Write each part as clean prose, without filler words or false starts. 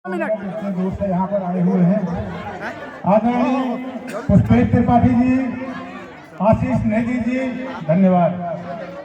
इतने दूर से यहाँ पर आए हुए हैं। आदरणीय पुष्पेश त्रिपाठी जी, आशीष नेगी जी, धन्यवाद।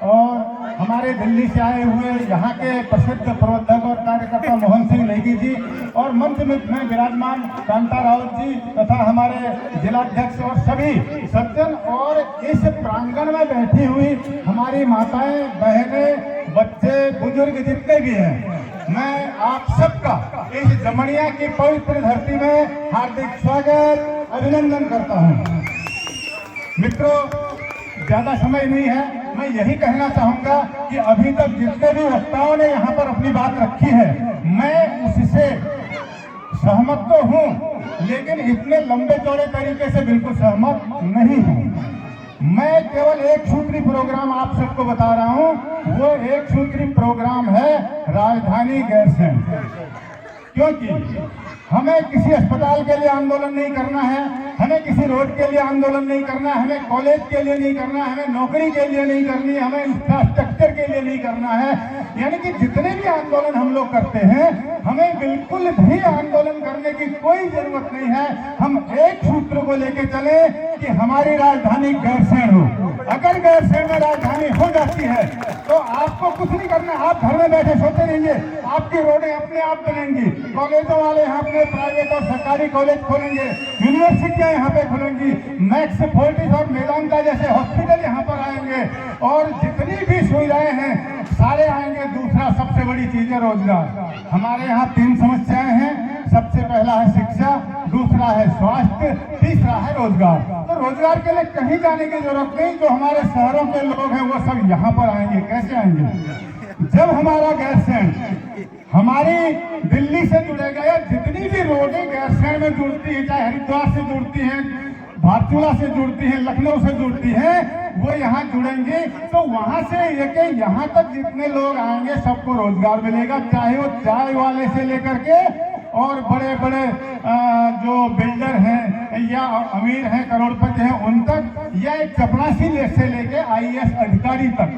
और हमारे दिल्ली से आए हुए यहाँ के प्रसिद्ध प्रवर्तक और कार्यकर्ता मोहन सिंह नेगी जी, और मंच में विराजमान कांता राउत जी तथा हमारे जिलाध्यक्ष और सभी सज्जन, और इस प्रांगण में बैठी हुई हमारी माताएं, बहनें, बच्चे, बुजुर्ग जितने भी हैं, मैं आप सबका इस जमनिया की पवित्र धरती में हार्दिक स्वागत, अभिनंदन करता हूं। मित्रों, ज्यादा समय नहीं है, मैं यही कहना चाहूंगा कि अभी तक जितने भी वक्ताओं ने यहाँ पर अपनी बात रखी है, मैं उससे सहमत तो हूँ, लेकिन इतने लंबे चौड़े तरीके से बिल्कुल सहमत नहीं हूँ। मैं केवल एक सूत्री प्रोग्राम आप सबको बता रहा हूं। वो एक सूत्री प्रोग्राम है राजधानी गैरसैंण। क्योंकि हमें किसी अस्पताल के लिए आंदोलन नहीं करना है, हमें किसी रोड के लिए आंदोलन नहीं करना है, हमें कॉलेज के लिए नहीं करना है, हमें नौकरी के लिए नहीं करनी है, हमें इंफ्रास्ट्रक्चर के लिए नहीं करना है। यानी कि जितने भी आंदोलन हम लोग करते हैं, हमें बिल्कुल भी आंदोलन करने की कोई जरूरत नहीं है। हम एक सूत्र को लेके चले कि हमारी राजधानी गैरसैंण हो। अगर गैरसैंण में राजधानी हो जाती है तो आपको कुछ नहीं करना, आप घर में बैठे सोते रहिए, आपकी रोडें अपने आप बनेंगी, कॉलेजों वाले यहाँ अपने प्राइवेट और सरकारी कॉलेज खोलेंगे, यूनिवर्सिटियां यहाँ पे खुलेंगी, मैक्स फोर्टिस और मेदांता जैसे हॉस्पिटल यहाँ पर आएंगे, और जितनी भी सुविधाएं हैं सारे आएंगे। दूसरा सबसे बड़ी चीज है रोजगार। हमारे यहाँ 3 समस्याएं हैं। सबसे पहला है शिक्षा, दूसरा है स्वास्थ्य, तीसरा है रोजगार। तो रोजगार के लिए कहीं जाने की जरूरत नहीं। जो हमारे शहरों के लोग हैं वो सब यहाँ पर आएंगे। कैसे आएंगे? जब हमारा गैरसैंण हमारी दिल्ली से जुड़ेगा, या जितनी भी रोडें गैरसैंण में जुड़ती है, चाहे हरिद्वार से जुड़ती हैं, भारतपुरा से जुड़ती है, लखनऊ से जुड़ती है, वो यहाँ जुड़ेंगे, तो वहां से लेके यहाँ तक जितने लोग आएंगे सबको रोजगार मिलेगा। चाहे वो चाय वाले से लेकर के और बड़े बड़े जो बिल्डर हैं या अमीर हैं, करोड़पति हैं, उन तक, या एक चपरासी से लेके IAS अधिकारी तक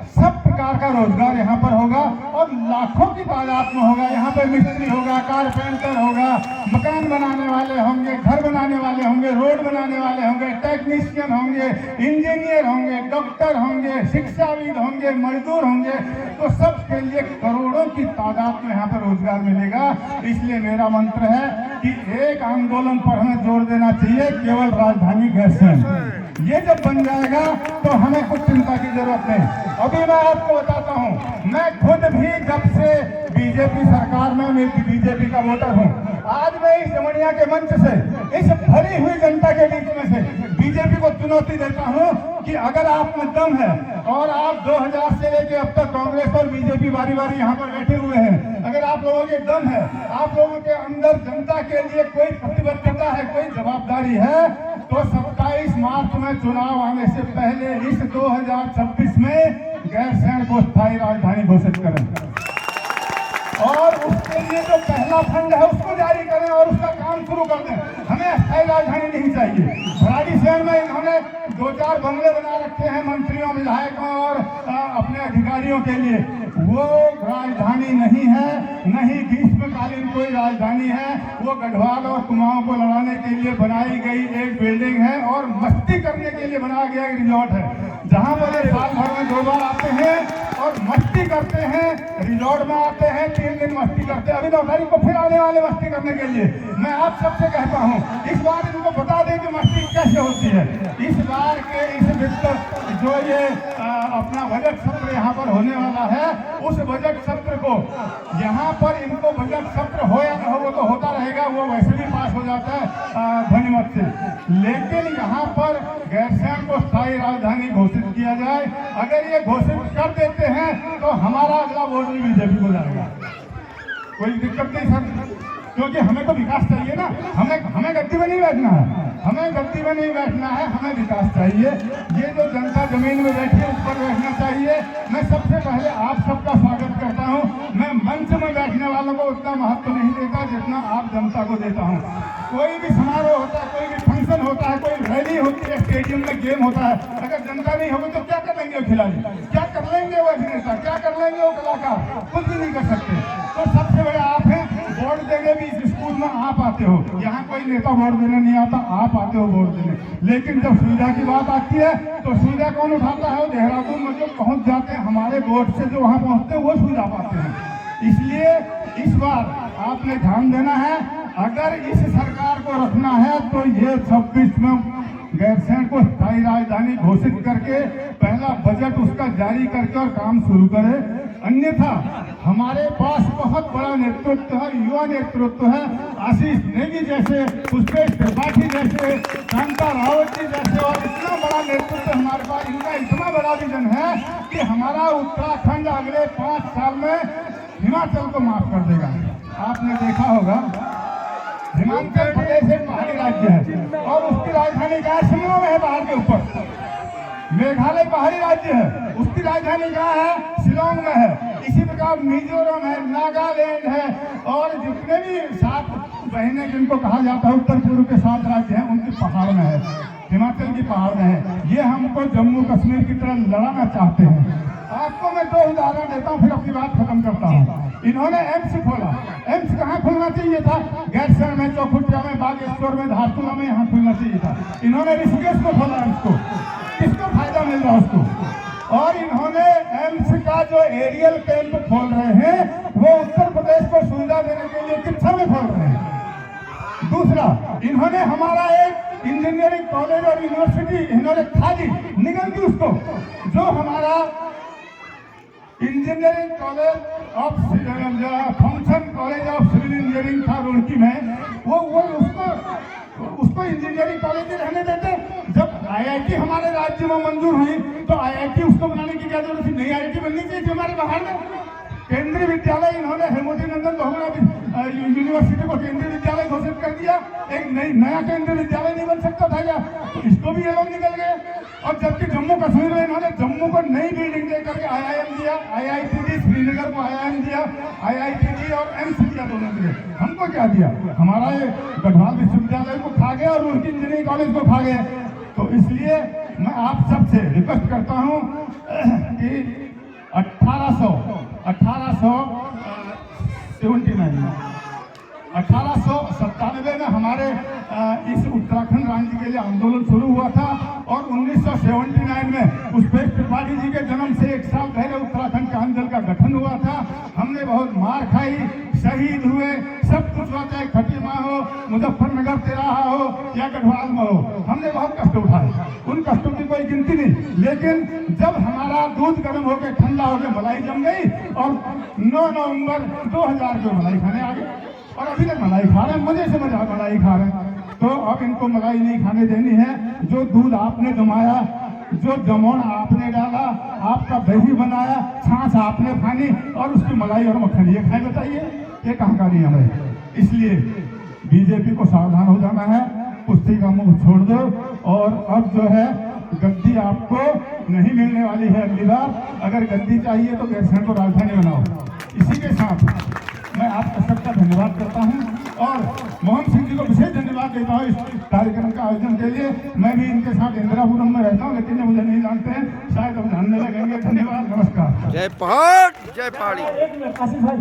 सब प्रकार का रोजगार यहाँ पर होगा, और लाखों की तादाद में होगा। यहाँ पे मिस्त्री होगा, कारपेंटर होगा, मकान बनाने वाले होंगे, घर बनाने वाले होंगे, रोड बनाने वाले होंगे, टेक्नीशियन होंगे, इंजीनियर होंगे, डॉक्टर होंगे, शिक्षाविद होंगे, मजदूर होंगे। तो सबके लिए करोड़ों की तादाद में यहाँ पर रोजगार मिलेगा। इसलिए मेरा मंत्र है कि एक आंदोलन पर हमें जोर देना चाहिए, केवल राजधानी गैरसैंण। ये जब बन जाएगा तो हमें कुछ चिंता की जरूरत नहीं। अभी मैं आपको बताता हूँ, मैं खुद भी जब से बीजेपी सरकार में, मैं बीजेपी का वोटर हूँ। आज मैं इस जमनिया के मंच से, इस भरी हुई जनता के बीच में से बीजेपी को चुनौती देता हूँ कि अगर आप में दम है, और आप 2000 से लेके अब तक कांग्रेस और बीजेपी बारी बारी यहाँ पर बैठे हुए हैं, अगर आप लोगों के दम है, आप लोगों के अंदर जनता के लिए कोई प्रतिबद्धता है, कोई जवाबदारी है, तो 27 मार्च में चुनाव आने से पहले इस 2026 में गैरसैंण को स्थायी राजधानी घोषित करें, और उसके लिए जो पहला फंड है उसको जारी करें और उसका काम शुरू कर दें। हमें स्थायी राजधानी नहीं चाहिए। भराड़ीसैंण में इन्होंने 2-4 बंगले बना रखे हैं मंत्रियों, विधायकों और अपने अधिकारियों के लिए। वो राजधानी नहीं है, नहीं ग्रीष्मकालीन कोई राजधानी है। वो गढ़वाल और कुमाऊं को लड़ाने के लिए बनाई गई एक बिल्डिंग है, और मस्ती करने के लिए बनाया गया एक रिजॉर्ट है, जहां पर ये साल भर में 2 बार आते हैं और मस्ती करते हैं। रिजॉर्ट में आते हैं, 3 दिन मस्ती करते हैं। अभी 9 तारीख को फिर आने वाले मस्ती करने के लिए। मैं आप सबसे कहता हूँ, इस बार इनको बता दें कि मस्ती कैसे होती है। इस बार के इस वित्त जो ये अपना बजट सत्र यहाँ पर होने वाला है, उस बजट सत्र को यहाँ पर इनको बजट सत्र हो या न हो, वो तो होता रहेगा, वो वैसे भी पास हो जाता है ध्वनिमत से। लेकिन यहाँ पर गैरसैंण को स्थायी राजधानी घोषित किया जाए। अगर ये घोषित कर देते हैं तो हमारा अगला वोट भी बीजेपी को जाएगा। कोई दिक्कत नहीं सर, क्योंकि हमें तो विकास चाहिए ना। हमें गद्दी में नहीं बैठना है, हमें गद्दी में नहीं बैठना है, हमें विकास चाहिए। ये जो जनता जमीन में बैठी है उस पर बैठना चाहिए। मैं सबसे पहले आप सबका स्वागत करता हूँ। मैं मंच में बैठने वालों को उतना महत्व नहीं देता जितना आप जनता को देता हूँ। कोई भी समारोह होता है, कोई भी फंक्शन होता है, कोई रैली होती है, स्टेडियम में गेम होता है, अगर जनता नहीं होगी तो क्या कर लेंगे वो खिलाड़ी, क्या कर लेंगे वो अभिनेता, क्या कर लेंगे वो कलाकार? कुछ भी नहीं कर सकते। तो सबसे बड़े आप हैं, वोट देंगे पहले भी इस स्कूल में आप आते हो, यहाँ कोई नेता वोट देने नहीं आता, आप आते हो वोट देने, लेकिन जब सुविधा की बात आती है तो सुविधा कौन उठाता है? देहरादून में जो पहुँच जाते हैं हमारे वोट से, जो वहाँ पहुँचते हैं वो सुविधा पाते हैं। इसलिए इस बार आपने ध्यान देना है, अगर इस सरकार को रखना है तो ये 26 में गैरसैंण को स्थायी राजधानी घोषित करके पहला बजट उसका जारी करके और काम शुरू करे। अन्यथा हमारे पास बहुत बड़ा नेतृत्व है, युवा नेतृत्व है, आशीष नेगी जैसे, पुष्पेश त्रिपाठी जैसे, कांता रावत जी जैसे, और इतना बड़ा नेतृत्व हमारे पास, इनका इतना बड़ा विजन है कि हमारा उत्तराखंड अगले 5 साल में हिमाचल को माफ कर देगा। आपने देखा होगा हिमाचल प्रदेश एक पहाड़ी राज्य है और उसकी राजधानी कहाँ है? शिमला में है, पहाड़ के ऊपर। मेघालय पहाड़ी राज्य है, उसकी राजधानी कहाँ है? शिलोंग में है। इसी प्रकार मिजोरम है, नागालैंड है, और जितने भी 7 बहनें जिनको कहा जाता है उत्तर पूर्व के 7 राज्य हैं, उनकी पहाड़ में है, हिमाचल की पहाड़ में है। ये हमको जम्मू कश्मीर की तरह लड़ाना चाहते हैं। आपको मैं 2 उदाहरण देता हूँ, फिर अपनी बात खत्म करता हूँ। इन्होंने एम्स खोला, एम्स कहाँ खुलना चाहिए था? गैरसैंण में, चौखुटिया में, बागेश्वर में, धारचूला में, यहाँ खुलना चाहिए था। इन्होंने ऋषिकेश में खोला एम्स को, किसको फायदा मिल रहा है उसको? और इन्होंने एम्स का जो एरियल कैंप खोल रहे हैं वो उत्तर प्रदेश को सुविधा देने के लिए किच्छा में खोल रहे हैं। दूसरा, इन्होंने हमारा एक इंजीनियरिंग कॉलेज और यूनिवर्सिटी इन्होंने खाली निगल दी उसको, जो हमारा engineering college of function college of civil engineering था रुड़की में, वो उसको इंजीनियरिंग कॉलेज ही रहने देते। जब आईआईटी हमारे राज्य में मंजूर हुई तो आईआईटी उसको बनाने की क्या जरूरत थी? नई आईआईटी बननी चाहिए थी हमारे बाहर में। केंद्रीय विद्यालय इन्होंने हेमोजी नंदन बहुगुणा यूनिवर्सिटी को केंद्रीय विद्यालय घोषित कर दिया। एक नया केंद्रीय विद्यालय नहीं बन सकता था क्या? तो इसको भी ये लोग निकल गए। और जबकि जम्मू कश्मीर में इन्होंने जम्मू को नई बिल्डिंग दे करके आईआईएम दिया, आईआईटी दी, श्रीनगर को आईआईएम दिया, आईआईटी दी और एम्स दिया, दोनों दिए। हमको क्या दिया? हमारा ये गढ़वाल विश्वविद्यालय को खा गया और उनकी इंजीनियरिंग कॉलेज को खा गए। तो इसलिए मैं आप सबसे रिक्वेस्ट करता हूँ कि 1897 में हमारे इस उत्तराखंड राज्य के लिए आंदोलन शुरू हुआ था और 1979 में पुष्पेश त्रिपाठी जी के जन्म से 1 साल पहले उत्तराखंड कांगल का गठन हुआ था। हमने बहुत मार खाई, शहीद हुए, सब कुछ हुआ, चाहे खटीमा हो, मुजफ्फरनगर तिराहा हो या गढ़वाल में हो, हमने बहुत कष्ट उठाए। उन कष्टों की कोई गिनती नहीं, लेकिन जब हमारा दूध गर्म होकर ठंडा होकर मलाई जम गई और 9 नवंबर 2000 को मलाई खाने आ गए और अभी तक मलाई खा रहे हैं, मजे से मलाई खा रहे हैं। तो अब इनको मलाई नहीं खाने देनी है। जो दूध आपने जमाया, जो जमौन आपने डाला, आपका दही बनाया, छाछ आपने खानी और उसकी मलाई और मक्खन ये खाए, बताइए ये कहाँ का नियम है? इसलिए बीजेपी को सावधान हो जाना है, कुश्ती का मुंह छोड़ दो और अब जो है गद्दी आपको नहीं मिलने वाली है अगली बार। अगर गद्दी चाहिए तो गैरसैंण को राजधानी बनाओ। इसी के साथ मैं आपका सबका धन्यवाद करता हूं और मोहन सिंह जी को विशेष धन्यवाद देता हूं इस कार्यक्रम का आयोजन के लिए। मैं भी इनके साथ इंदिरापुरम में रहता हूं, लेकिन ये मुझे नहीं जानते हैं, शायद हम जानने लगेंगे। धन्यवाद, नमस्कार। जय पहाड़, जय पहाड़ी। आशीष भाई